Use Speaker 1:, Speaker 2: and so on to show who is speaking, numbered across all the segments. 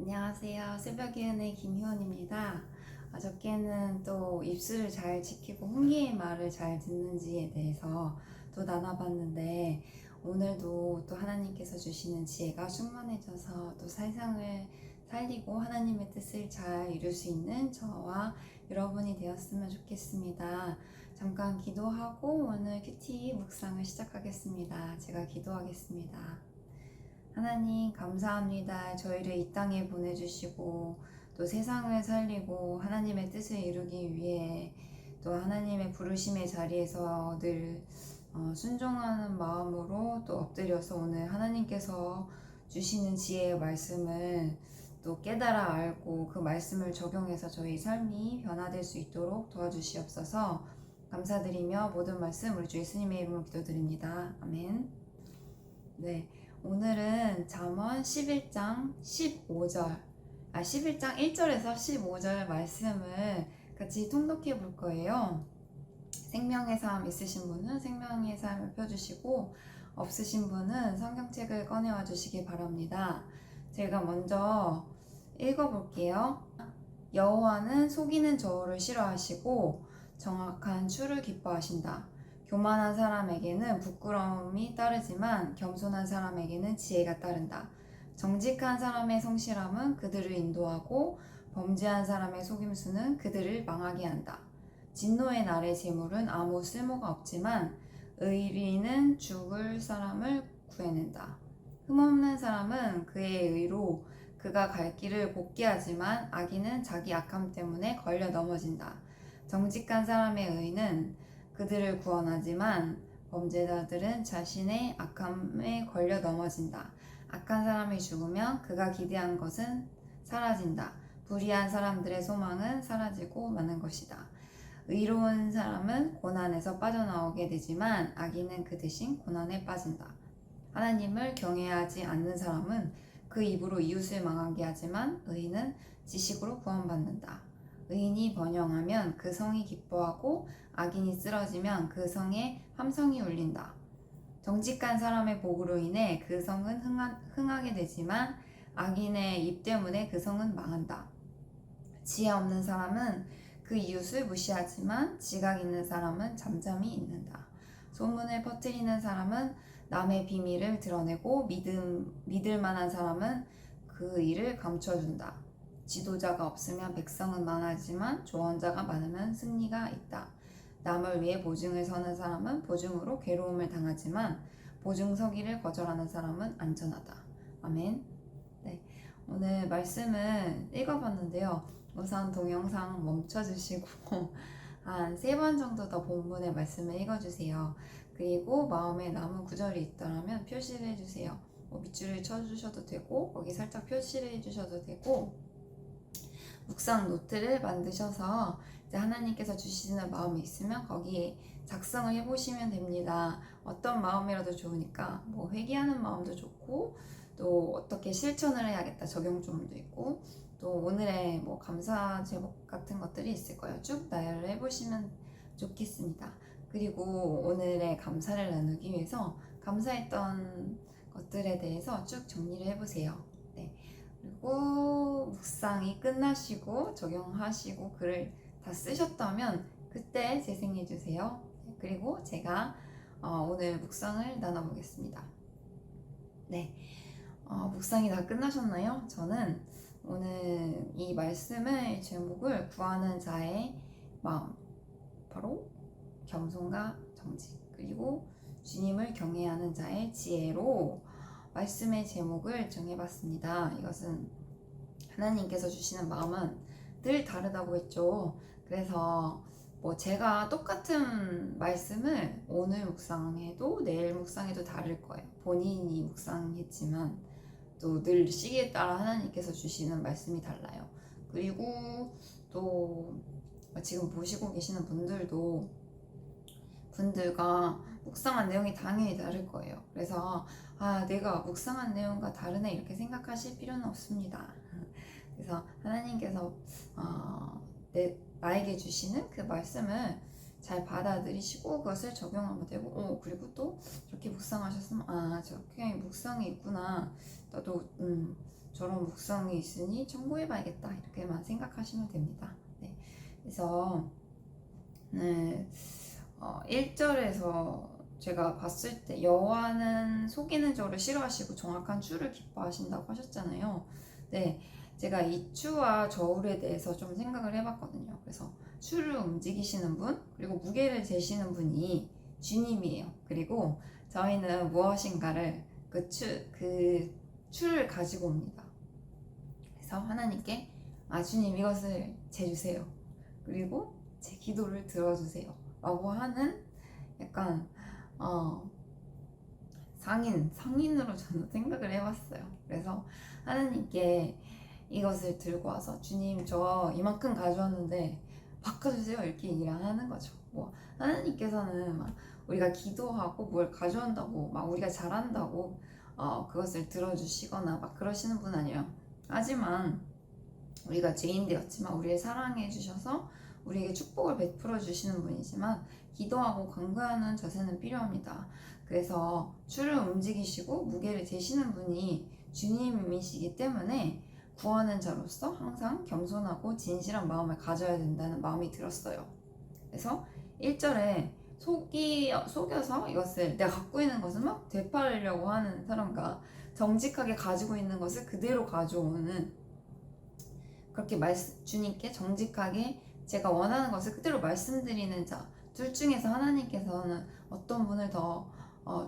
Speaker 1: 안녕하세요. 새벽의 은혜 김희원입니다. 어저께는 또 입술을 잘 지키고 홍기의 말을 잘 듣는지에 대해서 또 나눠봤는데, 오늘도 또 하나님께서 주시는 지혜가 충만해져서 또 세상을 살리고 하나님의 뜻을 잘 이룰 수 있는 저와 여러분이 되었으면 좋겠습니다. 잠깐 기도하고 오늘 큐티 묵상을 시작하겠습니다. 제가 기도하겠습니다. 하나님 감사합니다. 저희를 이 땅에 보내주시고 또 세상을 살리고 하나님의 뜻을 이루기 위해 또 하나님의 부르심의 자리에서 늘 순종하는 마음으로 또 엎드려서 오늘 하나님께서 주시는 지혜의 말씀을 또 깨달아 알고 그 말씀을 적용해서 저희 삶이 변화될 수 있도록 도와주시옵소서. 감사드리며 모든 말씀 우리 주 예수님의 이름으로 기도드립니다. 아멘. 네, 오늘은 잠언 11장 1절에서 15절 말씀을 같이 통독해 볼 거예요. 생명의 삶 있으신 분은 생명의 삶을 펴주시고, 없으신 분은 성경책을 꺼내와 주시기 바랍니다. 제가 먼저 읽어볼게요. 여호와는 속이는 저울을 싫어하시고 정확한 추를 기뻐하신다. 교만한 사람에게는 부끄러움이 따르지만 겸손한 사람에게는 지혜가 따른다. 정직한 사람의 성실함은 그들을 인도하고 범죄한 사람의 속임수는 그들을 망하게 한다. 진노의 날의 재물은 아무 쓸모가 없지만 의리는 죽을 사람을 구해낸다. 흠없는 사람은 그의 의로 그가 갈 길을 곱게 하지만 악인은 자기 악함 때문에 걸려 넘어진다. 정직한 사람의 의는 그들을 구원하지만 범죄자들은 자신의 악함에 걸려 넘어진다. 악한 사람이 죽으면 그가 기대한 것은 사라진다. 불의한 사람들의 소망은 사라지고 마는 것이다. 의로운 사람은 고난에서 빠져나오게 되지만 악인은 그 대신 고난에 빠진다. 하나님을 경외하지 않는 사람은 그 입으로 이웃을 망하게 하지만 의인은 지식으로 구원받는다. 의인이 번영하면 그 성이 기뻐하고 악인이 쓰러지면 그 성에 함성이 울린다. 정직한 사람의 복으로 인해 그 성은 흥하게 되지만 악인의 입 때문에 그 성은 망한다. 지혜 없는 사람은 그 이웃을 무시하지만 지각 있는 사람은 잠잠히 있는다. 소문을 퍼뜨리는 사람은 남의 비밀을 드러내고 믿을 만한 사람은 그 일을 감춰준다. 지도자가 없으면 백성은 많아지만 조언자가 많으면 승리가 있다. 남을 위해 보증을 서는 사람은 보증으로 괴로움을 당하지만 보증 서기를 거절하는 사람은 안전하다. 아멘. 네, 오늘 말씀을 읽어봤는데요. 우선 동영상 멈춰주시고 한 3번 정도 더 본문의 말씀을 읽어주세요. 그리고 마음에 남은 구절이 있다면 표시를 해주세요. 밑줄을 쳐주셔도 되고 거기 살짝 표시를 해주셔도 되고, 묵상 노트를 만드셔서 이제 하나님께서 주시는 마음이 있으면 거기에 작성을 해보시면 됩니다. 어떤 마음이라도 좋으니까 회개하는 마음도 좋고, 또 어떻게 실천을 해야겠다 적용점도 있고, 또 오늘의 감사 제목 같은 것들이 있을 거예요. 쭉 나열을 해보시면 좋겠습니다. 그리고 오늘의 감사를 나누기 위해서 감사했던 것들에 대해서 쭉 정리를 해보세요. 네. 그리고 묵상이 끝나시고 적용하시고 글을 다 쓰셨다면 그때 재생해 주세요. 그리고 제가 오늘 묵상을 나눠보겠습니다. 네, 묵상이 다 끝나셨나요? 저는 오늘 이 말씀의 제목을 구하는 자의 마음, 바로 겸손과 정직, 그리고 주님을 경외하는 자의 지혜로 말씀의 제목을 정해봤습니다. 이것은 하나님께서 주시는 마음은 늘 다르다고 했죠. 그래서 제가 똑같은 말씀을 오늘 묵상해도 내일 묵상해도 다를 거예요. 본인이 묵상했지만 또 늘 시기에 따라 하나님께서 주시는 말씀이 달라요. 그리고 또 지금 보시고 계시는 분들과 묵상한 내용이 당연히 다를 거예요. 그래서 내가 묵상한 내용과 다르네 이렇게 생각하실 필요는 없습니다. 그래서 하나님께서 나에게 주시는 그 말씀을 잘 받아들이시고 그것을 적용하면 되고, 그리고 또 저렇게 묵상하셨으면 저렇게 묵상이 있구나, 나도 저런 묵성이 있으니 청구해봐야겠다 이렇게만 생각하시면 됩니다. 네. 그래서 1절에서 제가 봤을 때 여호와는 속이는 저를 싫어하시고 정확한 추를 기뻐하신다고 하셨잖아요. 네, 제가 이 추와 저울에 대해서 좀 생각을 해봤거든요. 그래서 추를 움직이시는 분, 그리고 무게를 재시는 분이 주님이에요. 그리고 저희는 무엇인가를 그 추를 가지고 옵니다. 그래서 하나님께 주님 이것을 재주세요. 그리고 제 기도를 들어주세요. 라고 하는 약간 상인으로 저는 생각을 해봤어요. 그래서 하나님께 이것을 들고 와서 주님 저 이만큼 가져왔는데 바꿔주세요 이렇게 얘기를 하는 거죠. 뭐 하나님께서는 막 우리가 기도하고 뭘 가져온다고 막 우리가 잘한다고 그것을 들어주시거나 막 그러시는 분 아니에요. 하지만 우리가 죄인 되었지만 우리를 사랑해 주셔서 우리에게 축복을 베풀어 주시는 분이지만 기도하고 간구하는 자세는 필요합니다. 그래서 추를 움직이시고 무게를 재시는 분이 주님이시기 때문에 구하는 자로서 항상 겸손하고 진실한 마음을 가져야 된다는 마음이 들었어요. 그래서 1절에 속여서 이것을 내가 갖고 있는 것을 막 되팔으려고 하는 사람과 정직하게 가지고 있는 것을 그대로 가져오는 그렇게 주님께 정직하게 제가 원하는 것을 그대로 말씀드리는 자, 둘 중에서 하나님께서는 어떤 분을 더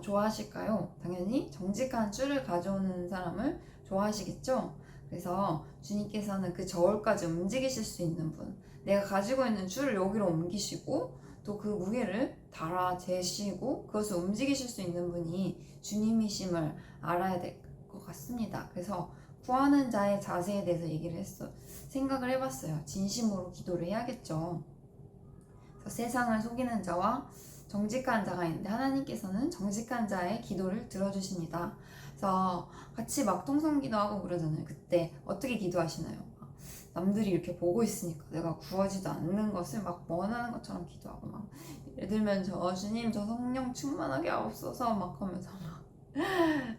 Speaker 1: 좋아하실까요? 당연히 정직한 추를 가져오는 사람을 좋아하시겠죠? 그래서 주님께서는 그 저울까지 움직이실 수 있는 분, 내가 가지고 있는 추를 여기로 옮기시고 또 그 무게를 달아 재시고 그것을 움직이실 수 있는 분이 주님이심을 알아야 될 것 같습니다. 그래서 구하는 자의 자세에 대해서 생각을 해봤어요. 진심으로 기도를 해야겠죠. 그래서 세상을 속이는 자와 정직한 자가 있는데 하나님께서는 정직한 자의 기도를 들어주십니다. 그래서 같이 막 통성기도 하고 그러잖아요. 그때 어떻게 기도하시나요? 남들이 이렇게 보고 있으니까 내가 구하지도 않는 것을 막 원하는 것처럼 기도하고 막 예를 들면 주님 저 성령 충만하게 하옵소서 막 하면서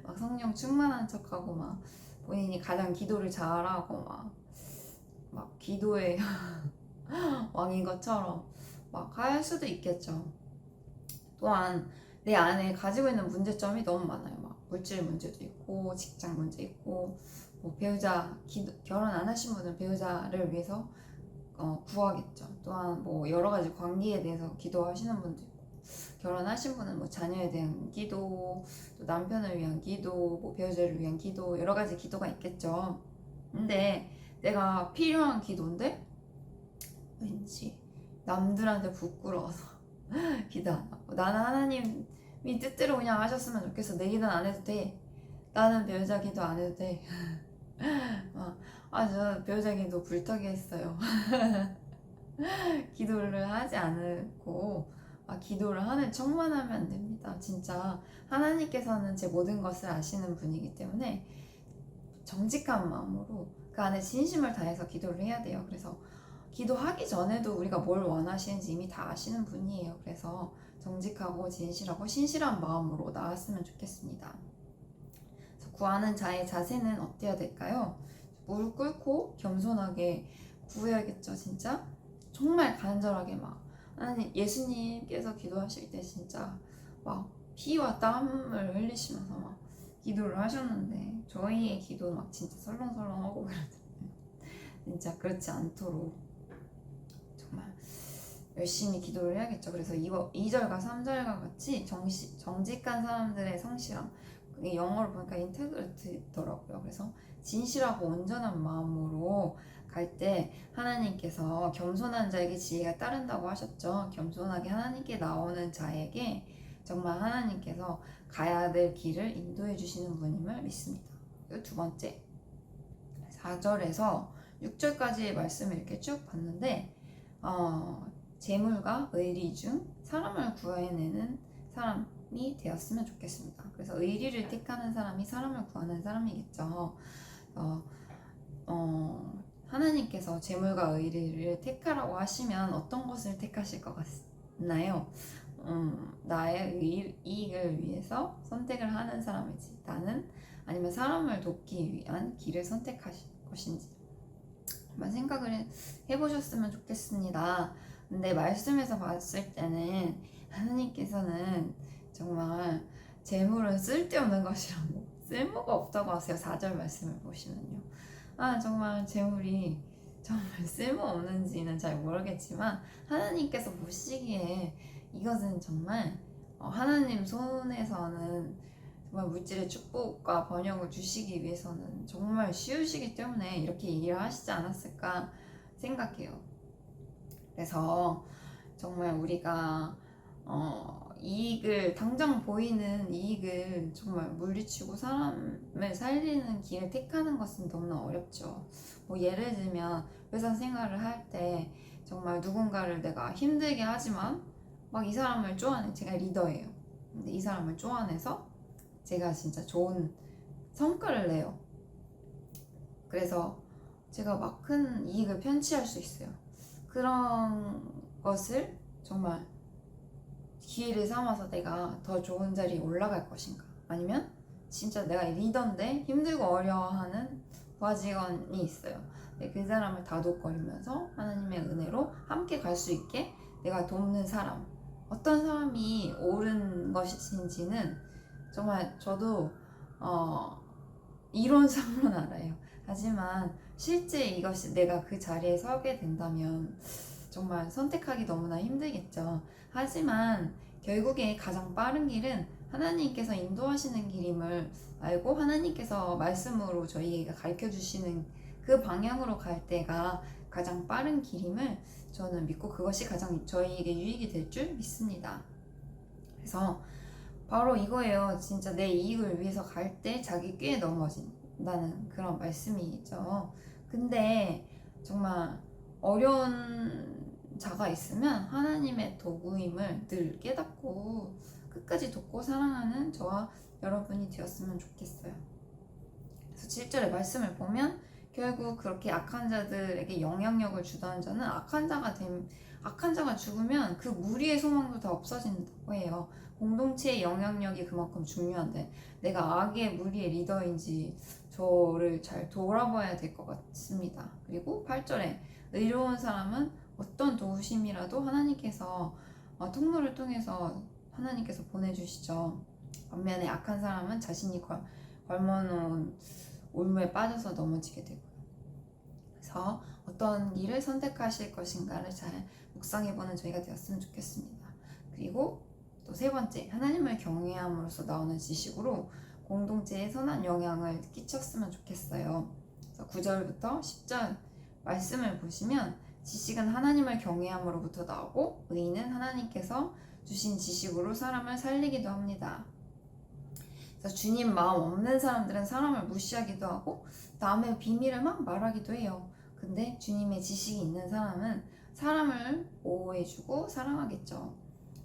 Speaker 1: 막 성령 충만한 척하고 막 본인이 가장 기도를 잘하고 막 기도의 왕인 것처럼 막 할 수도 있겠죠. 또한 내 안에 가지고 있는 문제점이 너무 많아요. 막 물질 문제도 있고 직장 문제 있고 뭐 배우자 결혼 안 하신 분은 배우자를 위해서 구하겠죠. 또한 뭐 여러 가지 관계에 대해서 기도하시는 분도 있고 결혼하신 분은 뭐 자녀에 대한 기도, 또 남편을 위한 기도, 뭐 배우자를 위한 기도 여러 가지 기도가 있겠죠. 근데 내가 필요한 기도인데 왠지 남들한테 부끄러워서 기도 안 하고 나는 하나님이 뜻대로 그냥 하셨으면 좋겠어. 내 기도는 안 해도 돼. 나는 배우자 기도 안 해도 돼. 저 배우자 기도 불타게 했어요. 기도를 하지 않고 기도를 하는 척만 하면 안 됩니다. 진짜 하나님께서는 제 모든 것을 아시는 분이기 때문에 정직한 마음으로 그 안에 진심을 다해서 기도를 해야 돼요. 그래서 기도하기 전에도 우리가 뭘 원하시는지 이미 다 아시는 분이에요. 그래서 정직하고 진실하고 신실한 마음으로 나왔으면 좋겠습니다. 그래서 구하는 자의 자세는 어때야 될까요? 무릎 꿇고 겸손하게 구해야겠죠. 진짜 정말 간절하게 하나님 예수님께서 기도하실 때 진짜 막 피와 땀을 흘리시면서 기도를 하셨는데 저희의 기도 진짜 설렁설렁하고 그러잖아요. 진짜 그렇지 않도록 정말 열심히 기도를 해야겠죠. 그래서 2절과 3절과 같이 정직한 사람들의 성실함, 그게 영어로 보니까 인테그리티더라고요. 그래서 진실하고 온전한 마음으로 갈 때 하나님께서 겸손한 자에게 지혜가 따른다고 하셨죠. 겸손하게 하나님께 나오는 자에게 정말 하나님께서 가야 될 길을 인도해 주시는 분임을 믿습니다. 그리고 두 번째 4절에서 6절까지의 말씀을 이렇게 쭉 봤는데 재물과 의리 중 사람을 구해내는 사람이 되었으면 좋겠습니다. 그래서 의리를 택하는 사람이 사람을 구하는 사람이겠죠. 하나님께서 재물과 의리를 택하라고 하시면 어떤 것을 택하실 것 같나요? 나의 이익을 위해서 선택을 하는 사람이지 나는 아니면 사람을 돕기 위한 길을 선택하실 것인지 한번 생각을 해보셨으면 좋겠습니다. 근데 말씀에서 봤을 때는 하나님께서는 정말 재물은 쓸데없는 것이라고 쓸모가 없다고 하세요. 4절 말씀을 보시면요. 정말 재물이 정말 쓸모없는지는 잘 모르겠지만 하나님께서 보시기에 이것은 정말 하나님 손에서는 정말 물질의 축복과 번영을 주시기 위해서는 정말 쉬우시기 때문에 이렇게 일을 하시지 않았을까 생각해요. 그래서 정말 우리가 이익을 당장 보이는 이익을 정말 물리치고 사람을 살리는 길을 택하는 것은 너무나 어렵죠. 뭐 예를 들면 회사 생활을 할 때 정말 누군가를 내가 힘들게 하지만 막 이 사람을 제가 리더예요. 근데 이 사람을 쪼아내서 제가 진짜 좋은 성과를 내요. 그래서 제가 막 큰 이익을 편취할 수 있어요. 그런 것을 정말 기회를 삼아서 내가 더 좋은 자리에 올라갈 것인가, 아니면 진짜 내가 리더인데 힘들고 어려워하는 부하 직원이 있어요. 그 사람을 다독거리면서 하나님의 은혜로 함께 갈 수 있게 내가 돕는 사람, 어떤 사람이 옳은 것인지는 정말 저도 이론상으로는 알아요. 하지만 실제 이것이 내가 그 자리에 서게 된다면 정말 선택하기 너무나 힘들겠죠. 하지만 결국에 가장 빠른 길은 하나님께서 인도하시는 길임을 알고 하나님께서 말씀으로 저희에게 가르쳐 주시는 그 방향으로 갈 때가 가장 빠른 길임을 저는 믿고 그것이 가장 저희에게 유익이 될 줄 믿습니다. 그래서 바로 이거예요. 진짜 내 이익을 위해서 갈 때 자기 꾀에 넘어진다는 그런 말씀이죠. 근데 정말 어려운 자가 있으면 하나님의 도구임을 늘 깨닫고 끝까지 돕고 사랑하는 저와 여러분이 되었으면 좋겠어요. 그래서 7절의 말씀을 보면 결국 그렇게 악한 자들에게 영향력을 주던 자는 악한 자가 죽으면 그 무리의 소망도 다 없어진다고 해요. 공동체의 영향력이 그만큼 중요한데 내가 악의 무리의 리더인지 저를 잘 돌아봐야 될 것 같습니다. 그리고 8절에 의로운 사람은 어떤 도우심이라도 하나님께서 통로를 통해서 하나님께서 보내주시죠. 반면에 악한 사람은 자신이 걸머놓은 올무에 빠져서 넘어지게 되고요. 그래서 어떤 길을 선택하실 것인가를 잘 묵상해보는 저희가 되었으면 좋겠습니다. 그리고 또 세 번째, 하나님을 경외함으로써 나오는 지식으로 공동체에 선한 영향을 끼쳤으면 좋겠어요. 그래서 9절부터 10절 말씀을 보시면 지식은 하나님을 경외함으로부터 나오고 의인은 하나님께서 주신 지식으로 사람을 살리기도 합니다. 그래서 주님 마음 없는 사람들은 사람을 무시하기도 하고 남의 비밀을 막 말하기도 해요. 근데 주님의 지식이 있는 사람은 사람을 보호해주고 사랑하겠죠.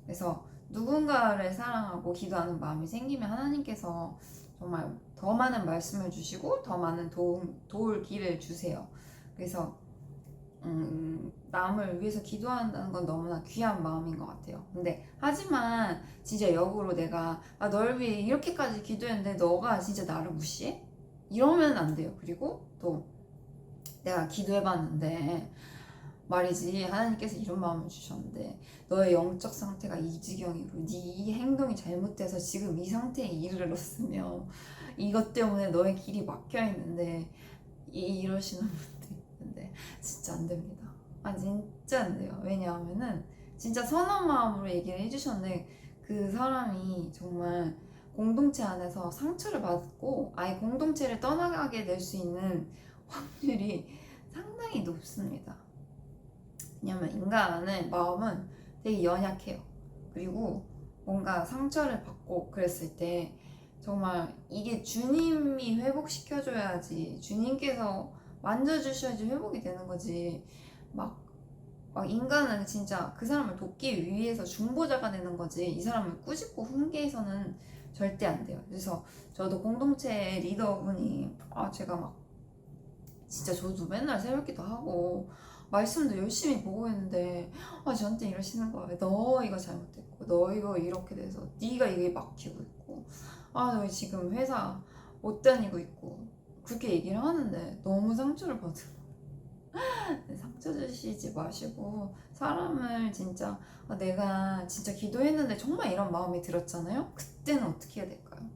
Speaker 1: 그래서 누군가를 사랑하고 기도하는 마음이 생기면 하나님께서 정말 더 많은 말씀을 주시고 더 많은 도울 길을 주세요. 그래서 남을 위해서 기도한다는 건 너무나 귀한 마음인 것 같아요. 근데 하지만 진짜 역으로 내가 널 위해 이렇게까지 기도했는데 너가 진짜 나를 무시해? 이러면 안 돼요. 그리고 또 내가 기도해봤는데 말이지 하나님께서 이런 마음을 주셨는데 너의 영적 상태가 이 지경이고 네 행동이 잘못돼서 지금 이 상태에 이르렀으며 이것 때문에 너의 길이 막혀있는데 이러시는 분들 있는데 진짜 안 됩니다. 진짜 안 돼요. 왜냐하면은 진짜 선한 마음으로 얘기를 해주셨는데 그 사람이 정말 공동체 안에서 상처를 받고 아예 공동체를 떠나가게 될 수 있는 확률이 상당히 높습니다. 왜냐면 인간의 마음은 되게 연약해요. 그리고 뭔가 상처를 받고 그랬을 때 정말 이게 주님이 회복시켜줘야지, 주님께서 만져주셔야지 회복이 되는 거지. 막 인간은 진짜 그 사람을 돕기 위해서 중보자가 되는 거지 이 사람을 꾸짖고 훈계해서는 절대 안 돼요. 그래서 저도 공동체 리더분이 제가 막 진짜 저도 맨날 새벽기도 하고 말씀도 열심히 보고 있는데 저한테 이러시는 거예요. 너 이거 잘못됐고 너 이거 이렇게 돼서 네가 이게 막히고 있고 너 지금 회사 못 다니고 있고 그렇게 얘기를 하는데 너무 상처를 받은 거예요. 상처 주시지 마시고 사람을 진짜 내가 진짜 기도했는데 정말 이런 마음이 들었잖아요. 그때는 어떻게 해야 될까요?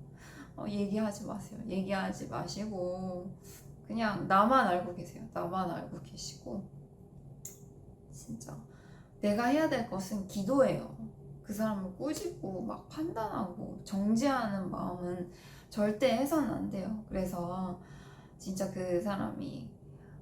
Speaker 1: 얘기하지 마세요. 얘기하지 마시고 그냥 나만 알고 계세요. 나만 알고 계시고 진짜 내가 해야 될 것은 기도예요. 그 사람을 꾸짖고 막 판단하고 정죄하는 마음은 절대 해서는 안 돼요. 그래서 진짜 그 사람이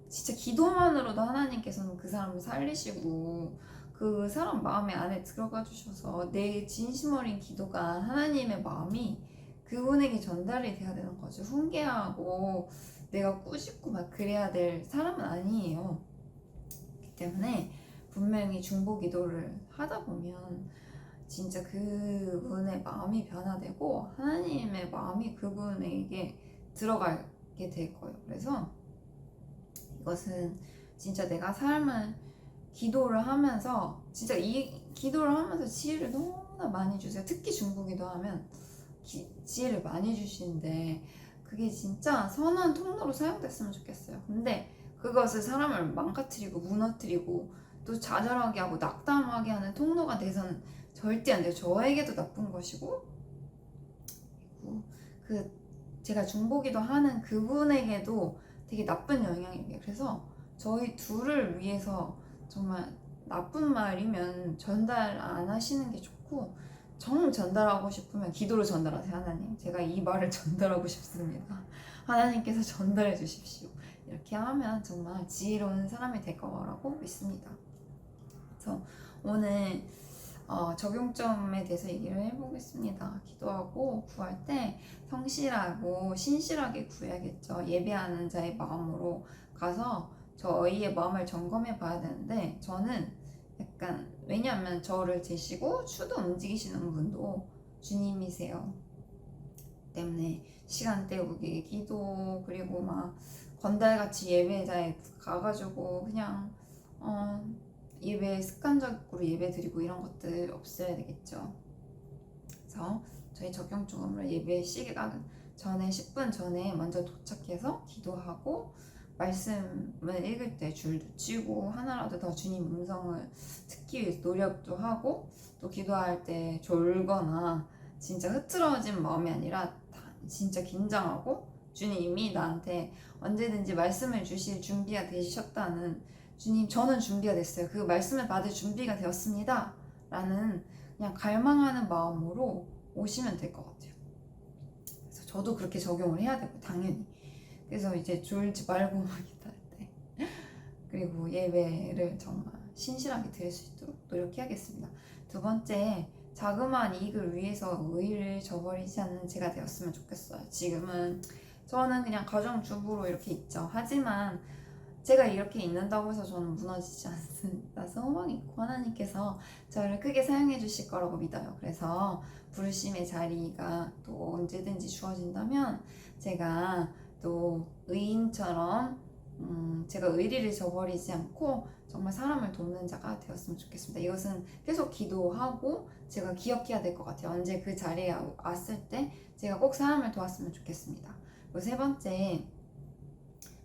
Speaker 1: 진짜 기도만으로도 하나님께서는 그 사람을 살리시고 그 사람 마음에 안에 들어가 주셔서 내 진심 어린 기도가 하나님의 마음이 그분에게 전달이 돼야 되는 거죠. 훈계하고 내가 꾸짖고 막 그래야 될 사람은 아니에요. 그렇기 때문에 분명히 중보 기도를 하다 보면 진짜 그분의 마음이 변화되고 하나님의 마음이 그분에게 들어가게 될 거예요. 그래서 이것은 진짜 내가 삶을 기도를 하면서 진짜 이 기도를 하면서 지혜를 너무나 많이 주세요. 특히 중보기도 하면 지혜를 많이 주시는데 그게 진짜 선한 통로로 사용됐으면 좋겠어요. 근데 그것을 사람을 망가뜨리고 무너뜨리고 또 좌절하게 하고 낙담하게 하는 통로가 돼서는 절대 안 돼요. 저에게도 나쁜 것이고 그리고 그 제가 중보기도 하는 그분에게도 되게 나쁜 영향이에요. 그래서 저희 둘을 위해서 정말 나쁜 말이면 전달 안 하시는 게 좋고 정 전달하고 싶으면 기도로 전달하세요. 하나님, 제가 이 말을 전달하고 싶습니다. 하나님께서 전달해 주십시오. 이렇게 하면 정말 지혜로운 사람이 될 거라고 믿습니다. 그래서 오늘 적용점에 대해서 얘기를 해보겠습니다. 기도하고 구할 때 성실하고 신실하게 구해야겠죠. 예배하는 자의 마음으로 가서 저희의 마음을 점검해 봐야 되는데 저는 약간 왜냐하면 저를 재시고 주도 움직이시는 분도 주님이세요. 때문에 시간 때우기, 기도 그리고 막 건달같이 예배자에 가가지고 그냥 예배 습관적으로 예배 드리고 이런 것들 없어야 되겠죠. 그래서 저희 적용적으로 예배 시간 전에 10분 전에 먼저 도착해서 기도하고 말씀을 읽을 때 줄도 치고 하나라도 더 주님 음성을 듣기 위해서 노력도 하고 또 기도할 때 졸거나 진짜 흐트러진 마음이 아니라 진짜 긴장하고 주님이 나한테 언제든지 말씀을 주실 준비가 되셨다는 주님 저는 준비가 됐어요. 그 말씀을 받을 준비가 되었습니다. 라는 그냥 갈망하는 마음으로 오시면 될 것 같아요. 그래서 저도 그렇게 적용을 해야 되고 당연히. 그래서 이제 졸지 말고 막 기도할 때 그리고 예배를 정말 신실하게 드릴 수 있도록 노력해야겠습니다. 두 번째, 자그마한 이익을 위해서 의의를 저버리지 않는 제가 되었으면 좋겠어요. 지금은 저는 그냥 가정주부로 이렇게 있죠. 하지만 제가 이렇게 있는다고 해서 저는 무너지지 않습니다. 소망이 있고 하나님께서 저를 크게 사용해 주실 거라고 믿어요. 그래서 부르심의 자리가 또 언제든지 주어진다면 제가 또 의인처럼 제가 의리를 저버리지 않고 정말 사람을 돕는 자가 되었으면 좋겠습니다. 이것은 계속 기도하고 제가 기억해야 될 것 같아요. 언제 그 자리에 왔을 때 제가 꼭 사람을 도왔으면 좋겠습니다. 그리고 세 번째,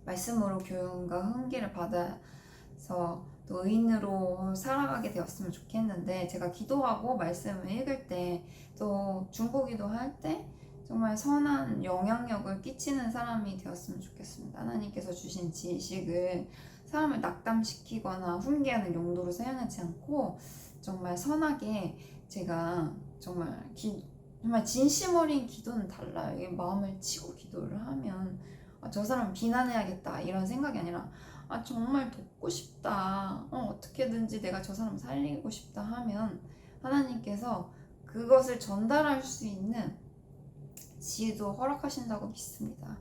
Speaker 1: 말씀으로 교훈과 훈계를 받아서 또 의인으로 살아가게 되었으면 좋겠는데 제가 기도하고 말씀을 읽을 때 또 중보기도 할 때 정말 선한 영향력을 끼치는 사람이 되었으면 좋겠습니다. 하나님께서 주신 지식을 사람을 낙담시키거나 훈계하는 용도로 사용하지 않고 정말 선하게 제가 정말 진심 어린 기도는 달라요. 이게 마음을 치고 기도를 하면 저 사람 비난해야겠다 이런 생각이 아니라 정말 돕고 싶다. 어떻게든지 내가 저 사람 살리고 싶다 하면 하나님께서 그것을 전달할 수 있는 지혜도 허락하신다고 믿습니다.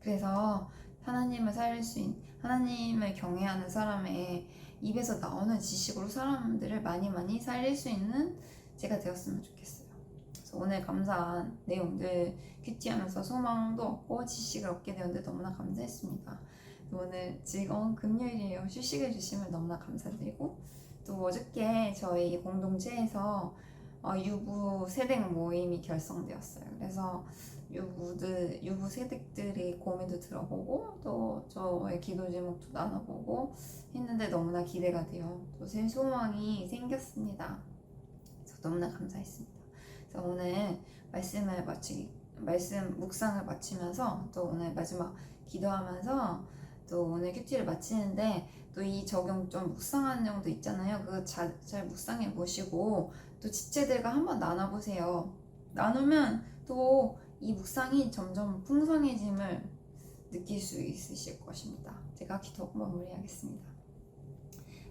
Speaker 1: 그래서 하나님을 살릴 수 있는 하나님을 경외하는 사람의 입에서 나오는 지식으로 사람들을 많이 살릴 수 있는 제가 되었으면 좋겠어요. 그래서 오늘 감사한 내용들 큐티하면서 소망도 얻고 지식을 얻게 되었는데 너무나 감사했습니다. 오늘 즐거운 금요일이에요. 휴식을 주시면 너무나 감사드리고 또 어저께 저희 공동체에서 유부 세댁 모임이 결성되었어요. 그래서 유부 세댁들의 고민도 들어보고 또 저의 기도 제목도 나눠보고 했는데 너무나 기대가 돼요. 또 새 소망이 생겼습니다. 그래서 너무나 감사했습니다. 그래서 오늘 말씀 묵상을 마치면서 또 오늘 마지막 기도하면서 또 오늘 큐티를 마치는데 또 이 적용 좀 묵상하는 내용도 있잖아요. 그거 잘 묵상해 보시고 또 지체들과 한번 나눠보세요. 나누면 또 이 묵상이 점점 풍성해짐을 느낄 수 있으실 것입니다. 제가 기도 마무리하겠습니다.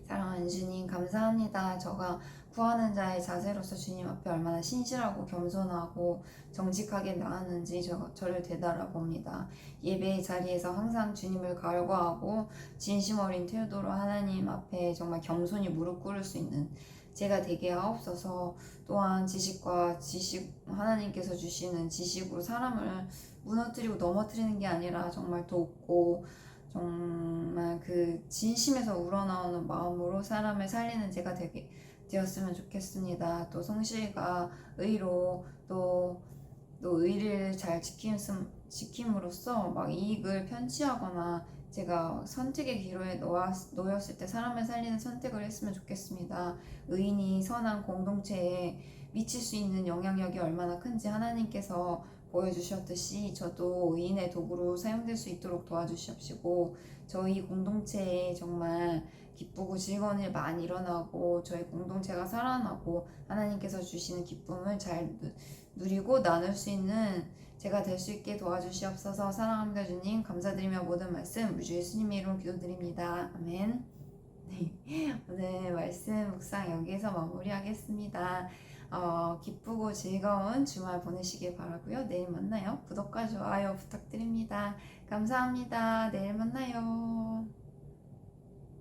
Speaker 1: 사랑하는 주님 감사합니다. 저가 구하는 자의 자세로서 주님 앞에 얼마나 신실하고 겸손하고 정직하게 나았는지 저를 되돌아봅니다. 예배의 자리에서 항상 주님을 갈구하고 진심 어린 태도로 하나님 앞에 정말 겸손히 무릎 꿇을 수 있는 제가 되게 하옵소서. 또한 하나님께서 주시는 지식으로 사람을 무너뜨리고 넘어뜨리는 게 아니라 정말 돕고 정말 그 진심에서 우러나오는 마음으로 사람을 살리는 제가 되었으면 좋겠습니다. 또 성실과 의로 또 의리를 잘 지킴으로써 막 이익을 편취하거나 제가 선택의 기로에 놓였을 때 사람을 살리는 선택을 했으면 좋겠습니다. 의인이 선한 공동체에 미칠 수 있는 영향력이 얼마나 큰지 하나님께서 보여주셨듯이 저도 의인의 도구로 사용될 수 있도록 도와주시옵시고 저희 공동체에 정말 기쁘고 즐거운 일 많이 일어나고 저희 공동체가 살아나고 하나님께서 주시는 기쁨을 잘 누리고 나눌 수 있는 제가 될 수 있게 도와주시옵소서. 사랑합니다 주님. 감사드리며 모든 말씀 우리 주 예수님의 이름으로 기도드립니다. 아멘. 네, 오늘 말씀 묵상 여기에서 마무리하겠습니다. 기쁘고 즐거운 주말 보내시길 바라고요. 내일 만나요. 구독과 좋아요 부탁드립니다. 감사합니다. 내일 만나요.